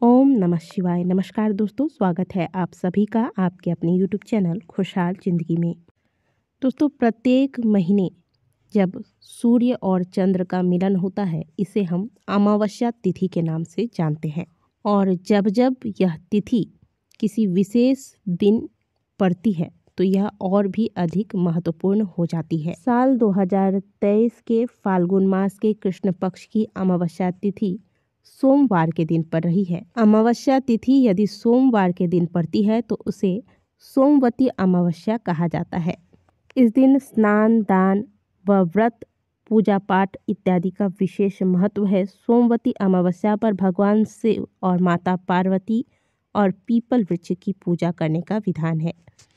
ओम नमः शिवाय। नमस्कार दोस्तों, स्वागत है आप सभी का आपके अपने YouTube चैनल खुशहाल ज़िंदगी में। दोस्तों, प्रत्येक महीने जब सूर्य और चंद्र का मिलन होता है, इसे हम अमावस्या तिथि के नाम से जानते हैं। और जब जब यह तिथि किसी विशेष दिन पड़ती है तो यह और भी अधिक महत्वपूर्ण हो जाती है। साल 2023 के फाल्गुन मास के कृष्ण पक्ष की अमावस्या तिथि सोमवार के दिन पड़ रही है। अमावस्या तिथि यदि सोमवार के दिन पड़ती है तो उसे सोमवती अमावस्या कहा जाता है। इस दिन स्नान, दान व व्रत, पूजा पाठ इत्यादि का विशेष महत्व है। सोमवती अमावस्या पर भगवान शिव और माता पार्वती और पीपल वृक्ष की पूजा करने का विधान है।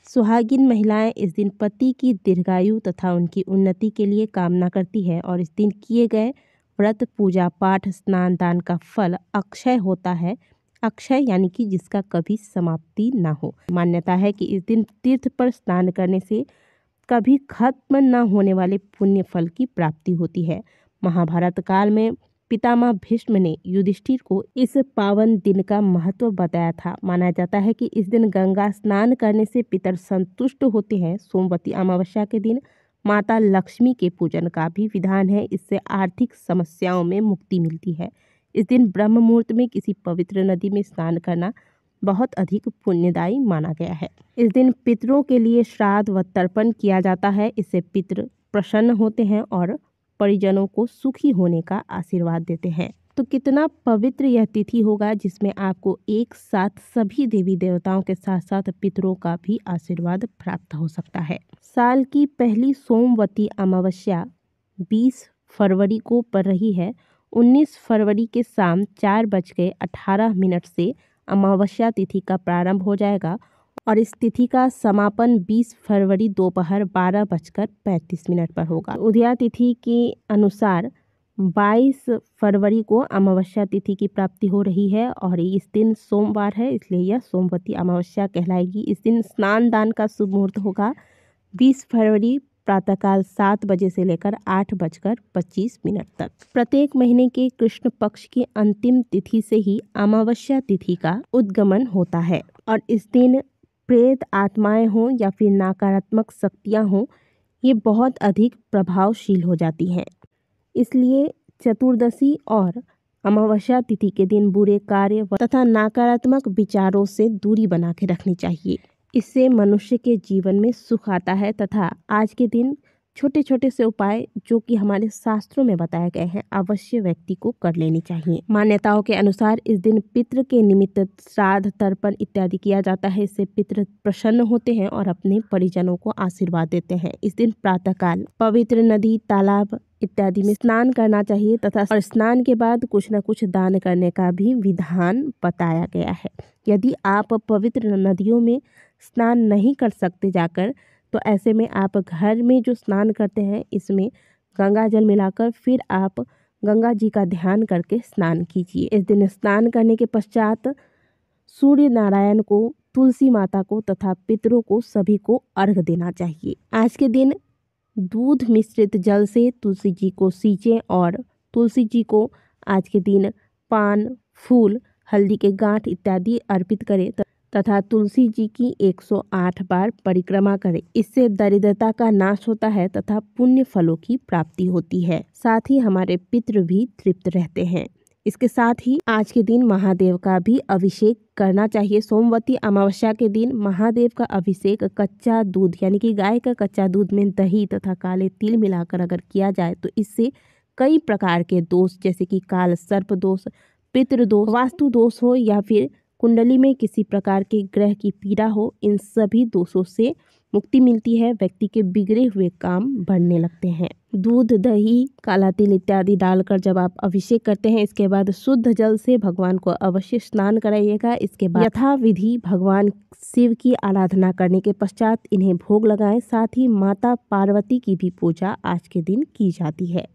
सुहागिन महिलाएं इस दिन पति की दीर्घायु तथा उनकी उन्नति के लिए कामना करती है और इस दिन किए गए व्रत, पूजा पाठ, स्नान, दान का फल अक्षय होता है। अक्षय यानी कि जिसका कभी समाप्ति ना हो। मान्यता है कि इस दिन तीर्थ पर स्नान करने से कभी खत्म न होने वाले पुण्य फल की प्राप्ति होती है। महाभारत काल में पितामह भीष्म ने युधिष्ठिर को इस पावन दिन का महत्व बताया था। माना जाता है कि इस दिन गंगा स्नान करने से पितर संतुष्ट होते हैं। सोमवती अमावस्या के दिन माता लक्ष्मी के पूजन का भी विधान है। इससे आर्थिक समस्याओं में मुक्ति मिलती है। इस दिन ब्रह्म मुहूर्त में किसी पवित्र नदी में स्नान करना बहुत अधिक पुण्यदायी माना गया है। इस दिन पितरों के लिए श्राद्ध व तर्पण किया जाता है। इससे पितृ प्रसन्न होते हैं और परिजनों को सुखी होने का आशीर्वाद देते हैं। तो कितना पवित्र यह तिथि होगा जिसमें आपको एक साथ सभी देवी देवताओं के साथ साथ पितरों का भी आशीर्वाद प्राप्त हो सकता है। साल की पहली सोमवती अमावस्या 20 फरवरी को पड़ रही है। 19 फरवरी के शाम 4:18 से अमावस्या तिथि का प्रारंभ हो जाएगा और इस तिथि का समापन 20 फरवरी दोपहर 12:35 पर होगा। उदया तिथि के अनुसार 22 फरवरी को अमावस्या तिथि की प्राप्ति हो रही है और इस दिन सोमवार है, इसलिए यह सोमवती अमावस्या कहलाएगी। इस दिन स्नान दान का शुभ मुहूर्त होगा। 20 फरवरी प्रातःकाल 7 बजे से लेकर 8:25 तक। प्रत्येक महीने के कृष्ण पक्ष की अंतिम तिथि से ही अमावस्या तिथि का उद्गमन होता है और इस दिन प्रेत आत्माएं हों या फिर नकारात्मक शक्तियां हों, ये बहुत अधिक प्रभावशील हो जाती हैं। इसलिए चतुर्दशी और अमावस्या तिथि के दिन बुरे कार्य तथा नकारात्मक विचारों से दूरी बना के रखनी चाहिए। इससे मनुष्य के जीवन में सुख आता है तथा आज के दिन छोटे छोटे से उपाय जो कि हमारे शास्त्रों में बताए गए हैं अवश्य व्यक्ति को कर लेनी चाहिए। मान्यताओं के अनुसार इस दिन पितृ के निमित्त श्राद्ध, तर्पण इत्यादि किया जाता है। इससे पितृ प्रसन्न होते हैं और अपने परिजनों को आशीर्वाद देते हैं। इस दिन प्रातःकाल पवित्र नदी, तालाब इत्यादि में स्नान करना चाहिए तथा और स्नान के बाद कुछ न कुछ दान करने का भी विधान बताया गया है। यदि आप पवित्र नदियों में स्नान नहीं कर सकते जाकर, तो ऐसे में आप घर में जो स्नान करते हैं इसमें गंगा जल मिलाकर फिर आप गंगा जी का ध्यान करके स्नान कीजिए। इस दिन स्नान करने के पश्चात सूर्य नारायण को, तुलसी माता को तथा पितरों को सभी को अर्घ देना चाहिए। आज के दिन दूध मिश्रित जल से तुलसी जी को सींचें और तुलसी जी को आज के दिन पान, फूल, हल्दी के गांठ इत्यादि अर्पित करें तथा तुलसी जी की 108 बार परिक्रमा करें। इससे दरिद्रता का नाश होता है तथा पुण्य फलों की प्राप्ति होती है। साथ ही हमारे पितृ भी तृप्त रहते हैं। इसके साथ ही आज के दिन महादेव का भी अभिषेक करना चाहिए। सोमवती अमावस्या के दिन महादेव का अभिषेक कच्चा दूध यानी कि गाय का कच्चा दूध में दही तथा काले तिल मिलाकर अगर किया जाए तो इससे कई प्रकार के दोष जैसे कि काल सर्प दोष, पितृदोष, वास्तु दोष हो या फिर कुंडली में किसी प्रकार के ग्रह की पीड़ा हो, इन सभी दोषों से मुक्ति मिलती है। व्यक्ति के बिगड़े हुए काम बढ़ने लगते हैं। दूध, दही, काला तिल इत्यादि डालकर जब आप अभिषेक करते हैं, इसके बाद शुद्ध जल से भगवान को अवश्य स्नान कराइएगा। इसके बाद यथाविधि भगवान शिव की आराधना करने के पश्चात इन्हें भोग लगाएं। साथ ही माता पार्वती की भी पूजा आज के दिन की जाती है।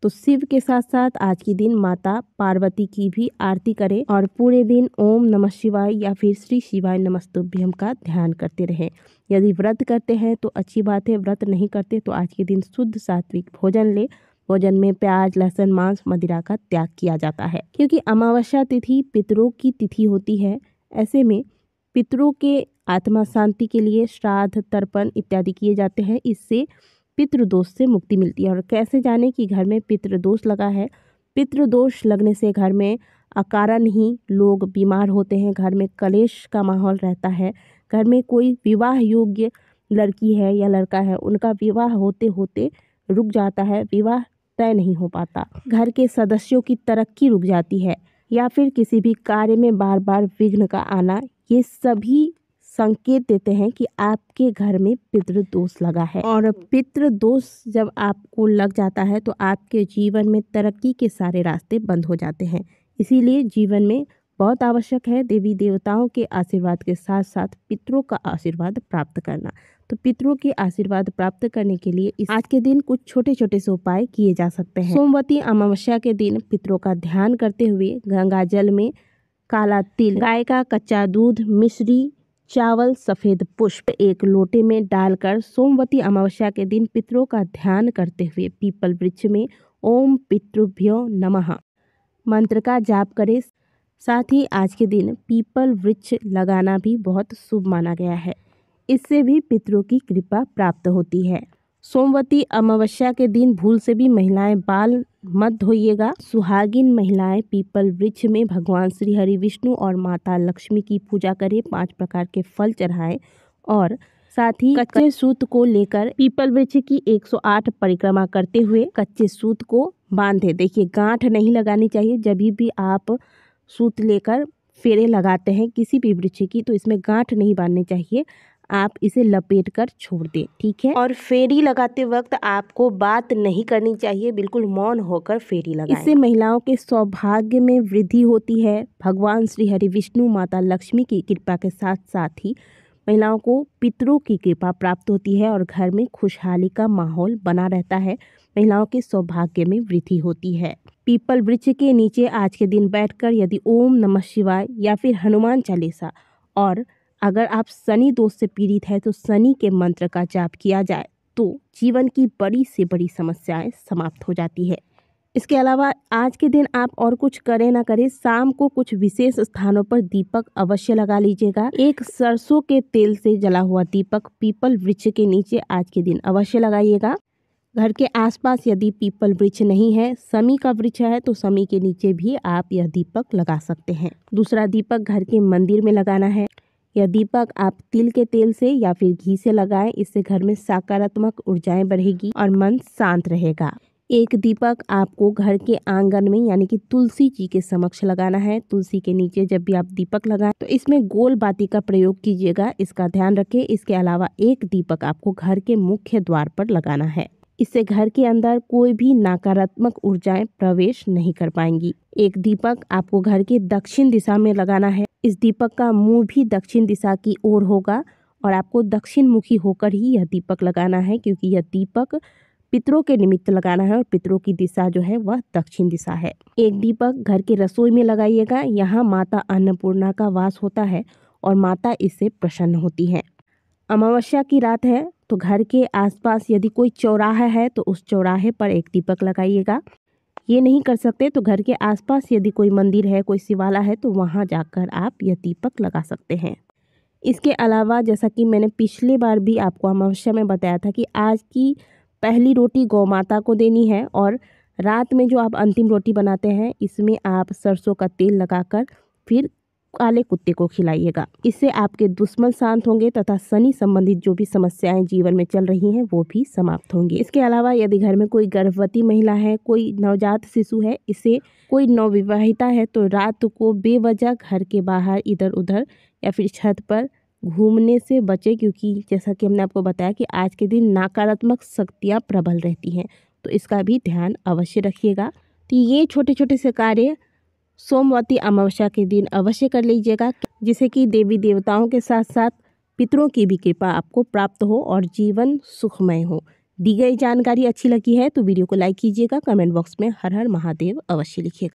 तो शिव के साथ साथ आज के दिन माता पार्वती की भी आरती करें और पूरे दिन ओम नमः शिवाय या फिर श्री शिवाय नमस्तुभ्यम का ध्यान करते रहें। यदि व्रत करते हैं तो अच्छी बात है, व्रत नहीं करते तो आज के दिन शुद्ध सात्विक भोजन ले, भोजन में प्याज, लहसुन, मांस, मदिरा का त्याग किया जाता है। क्योंकि अमावस्या तिथि पितरों की तिथि होती है, ऐसे में पितरों के आत्मा शांति के लिए श्राद्ध, तर्पण इत्यादि किए जाते हैं। इससे पितृदोष से मुक्ति मिलती है। और कैसे जाने कि घर में पितृदोष लगा है? पितृदोष लगने से घर में अकारण ही लोग बीमार होते हैं, घर में कलेश का माहौल रहता है, घर में कोई विवाह योग्य लड़की है या लड़का है, उनका विवाह होते होते रुक जाता है, विवाह तय नहीं हो पाता, घर के सदस्यों की तरक्की रुक जाती है, या फिर किसी भी कार्य में बार बार विघ्न का आना, ये सभी संकेत देते हैं कि आपके घर में पितृदोष लगा है। और पितृदोष जब आपको लग जाता है तो आपके जीवन में तरक्की के सारे रास्ते बंद हो जाते हैं। इसीलिए जीवन में बहुत आवश्यक है देवी देवताओं के आशीर्वाद के साथ साथ पितरों का आशीर्वाद प्राप्त करना। तो पितरों के आशीर्वाद प्राप्त करने के लिए आज के दिन कुछ छोटे छोटे से उपाय किए जा सकते हैं। सोमवती अमावस्या के दिन पितरों का ध्यान करते हुए गंगा जल में काला तिल, गाय का कच्चा दूध, मिश्री, चावल, सफेद पुष्प एक लोटे में डालकर सोमवती अमावस्या के दिन पितरों का ध्यान करते हुए पीपल वृक्ष में ओम पितृभ्यो नमः मंत्र का जाप करें। साथ ही आज के दिन पीपल वृक्ष लगाना भी बहुत शुभ माना गया है। इससे भी पितरों की कृपा प्राप्त होती है। सोमवती अमावस्या के दिन भूल से भी महिलाएं बाल मत धोइएगा। सुहागिन महिलाएं पीपल वृक्ष में भगवान श्री हरि विष्णु और माता लक्ष्मी की पूजा करें, 5 प्रकार के फल चढ़ाएं और साथ ही कच्चे सूत को लेकर पीपल वृक्ष की 108 परिक्रमा करते हुए कच्चे सूत को बांधे। देखिए, गांठ नहीं लगानी चाहिए। जब भी आप सूत लेकर फेरे लगाते हैं किसी भी वृक्ष की, तो इसमें गांठ नहीं बांधनी चाहिए, आप इसे लपेट कर छोड़ दें, ठीक है। और फेरी लगाते वक्त आपको बात नहीं करनी चाहिए, बिल्कुल मौन होकर फेरी लगाएं। इससे महिलाओं के सौभाग्य में वृद्धि होती है। भगवान श्री हरि विष्णु, माता लक्ष्मी की कृपा के साथ साथ ही महिलाओं को पितरों की कृपा प्राप्त होती है और घर में खुशहाली का माहौल बना रहता है। महिलाओं के सौभाग्य में वृद्धि होती है। पीपल वृक्ष के नीचे आज के दिन बैठकर यदि ओम नमः शिवाय या फिर हनुमान चालीसा, और अगर आप शनि दोष से पीड़ित है तो शनि के मंत्र का जाप किया जाए तो जीवन की बड़ी से बड़ी समस्याएं समाप्त हो जाती है। इसके अलावा आज के दिन आप और कुछ करें ना करें, शाम को कुछ विशेष स्थानों पर दीपक अवश्य लगा लीजिएगा। एक सरसों के तेल से जला हुआ दीपक पीपल वृक्ष के नीचे आज के दिन अवश्य लगाइएगा। घर के आसपास यदि पीपल वृक्ष नहीं है, समी का वृक्ष है, तो समी के नीचे भी आप यह दीपक लगा सकते हैं। दूसरा दीपक घर के मंदिर में लगाना है। यह दीपक आप तिल के तेल से या फिर घी से लगाएं। इससे घर में सकारात्मक ऊर्जाएं बढ़ेगी और मन शांत रहेगा। एक दीपक आपको घर के आंगन में यानी कि तुलसी जी के समक्ष लगाना है। तुलसी के नीचे जब भी आप दीपक लगाएं तो इसमें गोल बाती का प्रयोग कीजिएगा, इसका ध्यान रखें। इसके अलावा एक दीपक आपको घर के मुख्य द्वार पर लगाना है। इससे घर के अंदर कोई भी नकारात्मक ऊर्जाएं प्रवेश नहीं कर पाएंगी। एक दीपक आपको घर के दक्षिण दिशा में लगाना है। इस दीपक का मुंह भी दक्षिण दिशा की ओर होगा और आपको दक्षिण मुखी होकर ही यह दीपक लगाना है, क्योंकि यह दीपक पितरों के निमित्त लगाना है और पितरों की दिशा जो है वह दक्षिण दिशा है। एक दीपक घर के रसोई में लगाइएगा। यहाँ माता अन्नपूर्णा का वास होता है और माता इससे प्रसन्न होती है। अमावस्या की रात है तो घर के आसपास यदि कोई चौराहा है तो उस चौराहे पर एक दीपक लगाइएगा। ये नहीं कर सकते तो घर के आसपास यदि कोई मंदिर है, कोई शिवाला है, तो वहाँ जाकर आप यह दीपक लगा सकते हैं। इसके अलावा जैसा कि मैंने पिछली बार भी आपको अमावस्या में बताया था कि आज की पहली रोटी गौ माता को देनी है और रात में जो आप अंतिम रोटी बनाते हैं इसमें आप सरसों का तेल लगाकर फिर काले कुत्ते को खिलाइएगा। इससे आपके दुश्मन शांत होंगे तथा शनि संबंधित जो भी समस्याएं जीवन में चल रही हैं वो भी समाप्त होंगी। इसके अलावा यदि घर में कोई गर्भवती महिला है, कोई नवजात शिशु है, इसे कोई नवविवाहिता है, तो रात को बेवजह घर के बाहर इधर उधर या फिर छत पर घूमने से बचे, क्योंकि जैसा कि हमने आपको बताया कि आज के दिन नकारात्मक शक्तियाँ प्रबल रहती हैं, तो इसका भी ध्यान अवश्य रखिएगा। तो ये छोटे छोटे से कार्य सोमवती अमावस्या के दिन अवश्य कर लीजिएगा, जिससे कि देवी देवताओं के साथ साथ पितरों की भी कृपा आपको प्राप्त हो और जीवन सुखमय हो। दी गई जानकारी अच्छी लगी है तो वीडियो को लाइक कीजिएगा। कमेंट बॉक्स में हर हर महादेव अवश्य लिखिएगा।